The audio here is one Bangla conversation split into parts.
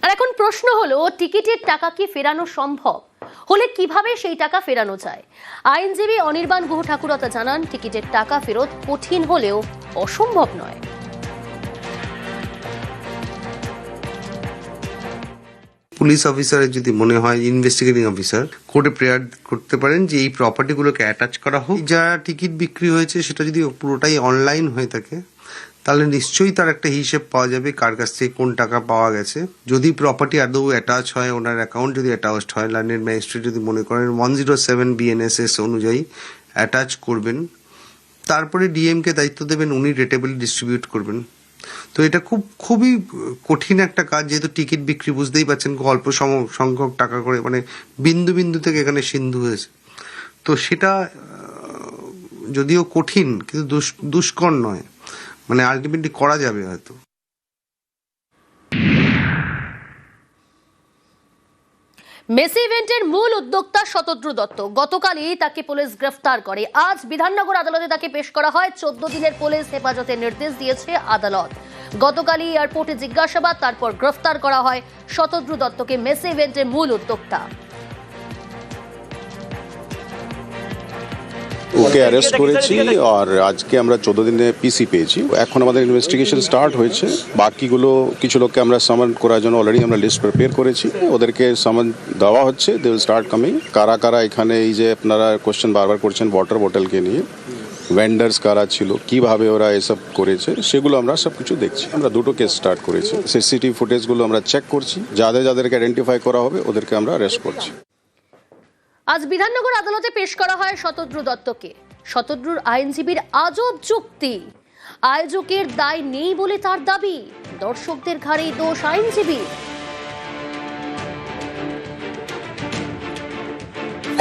আর এখন প্রশ্ন হলো, টিকিটের টাকা কি ফেরানো সম্ভব? হলে কিভাবে সেই টাকা ফেরানো যায়? আইনজীবী অনির্বাণ গুহ ঠাকুরতা জানান, টিকিটের টাকা ফেরত কঠিন হলেও অসম্ভব নয়। পুলিশ অফিসারের যদি মনে হয়, ইনভেস্টিগেটিং অফিসার কোর্টে প্রেয়ার করতে পারেন যে এই প্রপার্টিগুলোকে অ্যাটাচ করা হোক। যা টিকিট বিক্রি হয়েছে সেটা যদি পুরোটাই অনলাইন হয়ে থাকে তাহলে নিশ্চয়ই তার একটা হিসেব পাওয়া যাবে কার কাছ থেকে কোন টাকা পাওয়া গেছে। যদি প্রপার্টি আদৌ অ্যাটাচ হয়, ওনার অ্যাকাউন্ট যদি অ্যাটাচড হয়, লার্নেড ম্যাজিস্ট্রেট যদি মনে করেন 107 BNSS অনুযায়ী অ্যাটাচ করবেন, তারপরে ডিএমকে দায়িত্ব দেবেন, উনি রেটেবলি ডিস্ট্রিবিউট করবেন। তো এটা খুবই কঠিন একটা কাজ, যেহেতু টিকিট বিক্রি বুঝতেই পারছেন অল্প সংখ্যক টাকা করে, মানে বিন্দু বিন্দু থেকে এখানে সিন্ধু হয়েছে। তো সেটা যদিও কঠিন কিন্তু দুষ্কর নয়, মানে আলটিমেটলি করা যাবে হয়তো। মেসি ইভেন্টের মূল উদ্যোক্তা শতদ্রু দত্ত, গতকালই তাকে পুলিশ গ্রেফতার করে। আজ বিধাননগর আদালতে তাকে পেশ করা হয়। 14 দিনের পুলিশ হেফাজতের নির্দেশ দিয়েছে আদালত। গতকালই এয়ারপোর্টে জিজ্ঞাসাবাদ, তারপর গ্রেফতার করা হয় শতদ্রু দত্তকে, মেসি ইভেন্টের মূল উদ্যোক্তা। ওকে অ্যারেস্ট করেছি আর আজকে আমরা 14 দিনে পিসি পেয়েছি। এখন আমাদের ইনভেস্টিগেশন স্টার্ট হয়েছে। বাকিগুলো কিছু লোককে আমরা সামন করার জন্য অলরেডি আমরা লিস্ট প্রিপেয়ার করেছি, ওদেরকে সামন দেওয়া হচ্ছে। They will start coming. কারা কারা এখানে, এই যে আপনারা কোশ্চেন বারবার করছেন ওয়াটার বোতলকে নিয়ে, ভেন্ডার্স কারা ছিল, কিভাবে ওরা এসব করেছে, সেগুলো আমরা সব কিছু দেখছি। আমরা দুটো কেস স্টার্ট করেছি। সিসিটিভি ফুটেজগুলো আমরা চেক করছি, যাদেরকে আইডেন্টিফাই করা হবে ওদেরকে আমরা অ্যারেস্ট করছি। আজ বিধাননগর আদালতে পেশ করা হয় শতদ্রু দত্তকে। শতদ্রুর আইনজীবীর আজব যুক্তি, আয়োজকের দায় নেই বলে তার দাবি, দর্শকদের ঘাড়েই দোষ আইনজীবী।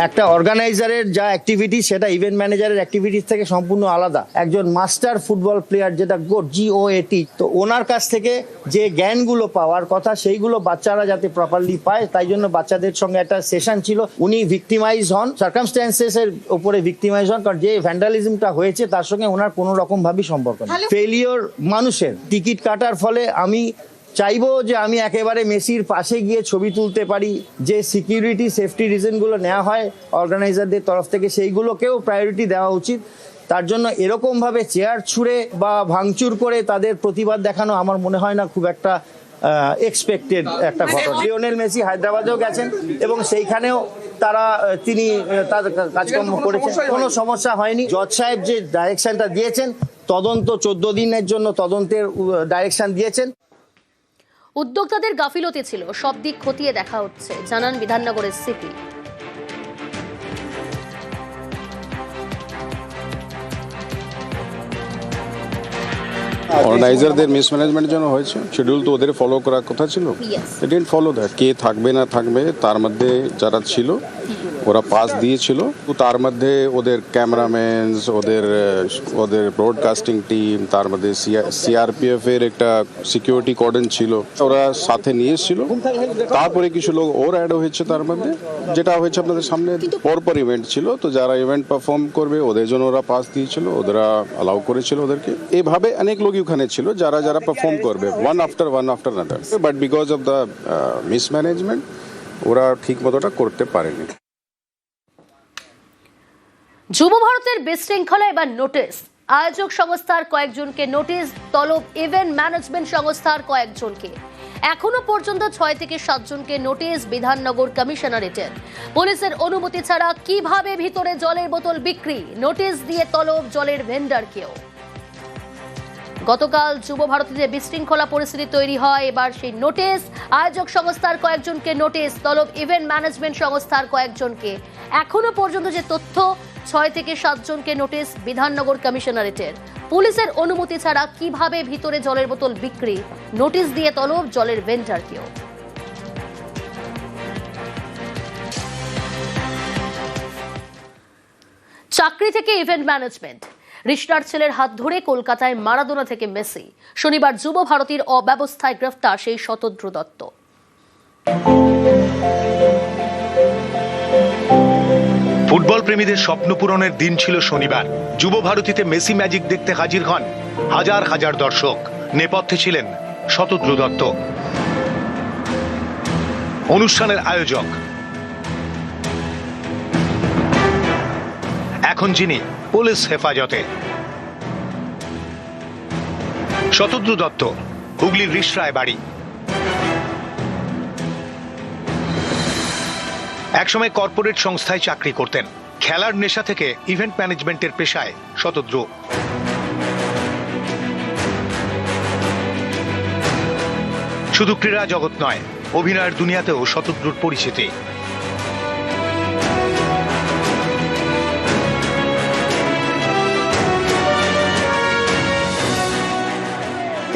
একটা অর্গানাইজারের যা অ্যাক্টিভিটি সেটা ইভেন্ট ম্যানেজারের অ্যাক্টিভিটিস থেকে সম্পূর্ণ আলাদা। একজন মাস্টার ফুটবল প্লেয়ার, যেটা GOAT, তো ওনার কাছ থেকে যে জ্ঞানগুলো পাওয়ার কথা সেইগুলো বাচ্চারা যাতে প্রপারলি পায়, তাই জন্য বাচ্চাদের সঙ্গে একটা সেশন ছিল। উনি ভিক্টিমাইজ হন, সার্কামস্ট্যান্সেস এর উপরে ভিক্টিমাইজ হন, কারণ যে ভ্যান্ডালিজমটা হয়েছে তার সঙ্গে ওনার কোনো রকম ভাবেই সম্পর্ক নেই। ফেলিওর মানুষের টিকিট কাটার ফলে আমি চাইবো যে আমি একেবারে মেসির পাশে গিয়ে ছবি তুলতে পারি। যে সিকিউরিটি সেফটি রিজনগুলো নেওয়া হয় অর্গানাইজারদের তরফ থেকে, সেইগুলোকেও প্রায়োরিটি দেওয়া উচিত। তার জন্য এরকমভাবে চেয়ার ছুঁড়ে বা ভাঙচুর করে তাদের প্রতিবাদ দেখানো আমার মনে হয় না খুব একটা এক্সপেক্টেড একটা ঘটনা। লিওনেল মেসি হায়দ্রাবাদেও গেছেন এবং সেইখানেও তিনি তার কাজকর্ম করেছেন, কোনো সমস্যা হয়নি। জজ সাহেব যে ডাইরেকশনটা দিয়েছেন, তদন্ত 14 দিনের জন্য তদন্তের ডাইরেকশন দিয়েছেন। উদ্যোক্তাদের গাফিলতি ছিল, সব দিক খতিয়ে দেখা হচ্ছে, জানান বিধাননগরের সিপি। অর্গানাইজারদের মিসম্যানেজমেন্টের জন্য হয়েছে। শিডিউল তো ওদের ফলো করার কথা ছিল, দে ডিডন্ট ফলো দ্যাট। কে থাকবে না থাকবে, তার মধ্যে যারা ছিল ওরা পাস দিয়েছিল। তার মধ্যে ওদের ক্যামেরাম্যানস, ওদের ব্রডকাস্টিং টিম, তার মধ্যে CRPF এর একটা সিকিউরিটি কর্ডন ছিল, ওরা সাথে নিয়ে এসেছিল। তারপরে কিছু লোক ওর অ্যাড হয়েছে তার মধ্যে, যেটা হয়েছে আপনাদের সামনে পরপর ইভেন্ট ছিল। তো যারা ইভেন্ট পারফর্ম করবে ওদের জন্য ওরা পাস দিয়েছিল, ওরা অ্যালাউ করেছিল ওদেরকে। এভাবে অনেক লোক ওখানে ছিল যারা পারফর্ম করবে one after another, but because of the mismanagement ওরা ঠিক মতোটা করতে পারেনি। যুব ভারতের বিশৃঙ্খলা এবার নোটিশ, আয়োজক সংস্থার কয়েকজনকে নোটিশ, তলব ইভেন্ট ম্যানেজমেন্ট সংস্থার কয়েকজনকে। এখনো পর্যন্ত 6 থেকে 7 জনকে নোটিশ বিধাননগর কমিশনারেটের। পুলিশের অনুমতি ছাড়া কিভাবে ভিতরে জলের বোতল বিক্রি, নোটিশ দিয়ে তলব জলের ভেন্ডারকেও। গতকাল যুব ভারতীতে বিশৃঙ্খলা পরিস্থিতি তৈরি হয়, এবার সেই নোটিশ, আয়োজক সংস্থার কয়েকজনকে নোটিশ, তলব ইভেন্ট ম্যানেজমেন্ট সংস্থার কয়েকজনকে। এখনো পর্যন্ত যে তথ্য, 6 থেকে 7 জনকে নোটিশ বিধাননগর কমিশনারেটের। পুলিশের অনুমতি ছাড়া কিভাবে ভিতরে জলের বোতল বিক্রি, নোটিশ দিয়ে তলব জলের ভেন্ডারকেও। চাকরি থেকে ইভেন্ট ম্যানেজমেন্ট, রিশনার ছেলের হাত ধরে কলকাতায় মারাদোনা থেকে মেসি। শনিবার যুব ভারতীর অব্যবস্থায় গ্রেফতার সেই শতদ্রু দত্ত। ফুটবল প্রেমীদের স্বপ্ন পূরণের দিন ছিল শনিবার। যুব ভারতীতে মেসি ম্যাজিক দেখতে হাজির হন হাজার হাজার দর্শক। নেপথ্যে ছিলেন শতদ্রু দত্ত। অনুষ্ঠানের আয়োজক। এখন যিনি পুলিশ হেফাজতে। শতদ্রু দত্ত, হুগলির রিষড়ায় বাড়ি। একসময় কর্পোরেট সংস্থায় চাকরি করতেন। খেলার নেশা থেকে ইভেন্ট ম্যানেজমেন্টের পেশায় শতদ্রু। শুধু ক্রীড়া জগৎ নয়, অভিনয়ের দুনিয়াতেও শতদ্রুর পরিচিতি।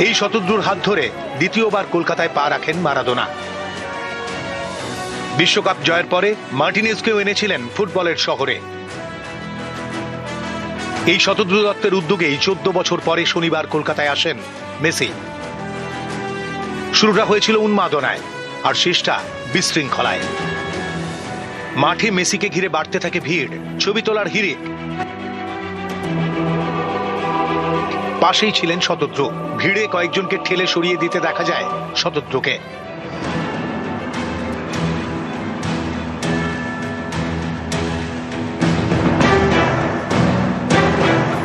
এই শতদ্রুর হাত ধরে দ্বিতীয়বার কলকাতায় পা রাখেন মারাদোনা। বিশ্বকাপ জয়ের পরে মার্টিনেজকেও এনেছিলেন ফুটবলের শহরে। এই শতদ্রু দত্তের উদ্যোগেই 14 বছর পরে শনিবার কলকাতায় আসেন মেসি। শুরুটা হয়েছিল উন্মাদনায়, আর শেষটা বিশৃঙ্খলায়। মাঠে মেসিকে ঘিরে বাড়তে থাকে ভিড়, ছবি তোলার হিড়িক। পাশেই ছিলেন শতদ্রু। ভিড়ে কয়েকজনকে ঠেলে সরিয়ে দিতে দেখা যায় শতদ্রুকে।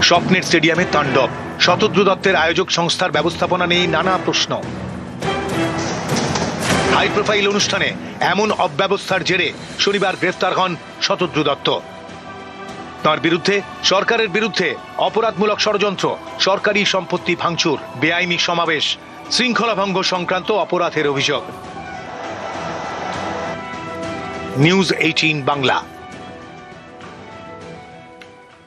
স্বপ্নের স্টেডিয়ামে তাণ্ডব। শতদ্রু দত্তের আয়োজক সংস্থার ব্যবস্থাপনা নিয়ে নানা প্রশ্ন। হাই প্রোফাইল অনুষ্ঠানে এমন অব্যবস্থার জেরে শনিবার গ্রেফতার হন শতদ্রু দত্ত। তার বিরুদ্ধে সরকারের বিরুদ্ধে অপরাধমূলক ষড়যন্ত্র, সরকারি সম্পত্তি ভাঙচুর, বেআইনি সমাবেশ, শৃঙ্খলা ভঙ্গ সংক্রান্ত অপরাধের অভিযোগ। নিউজ 18 বাংলা।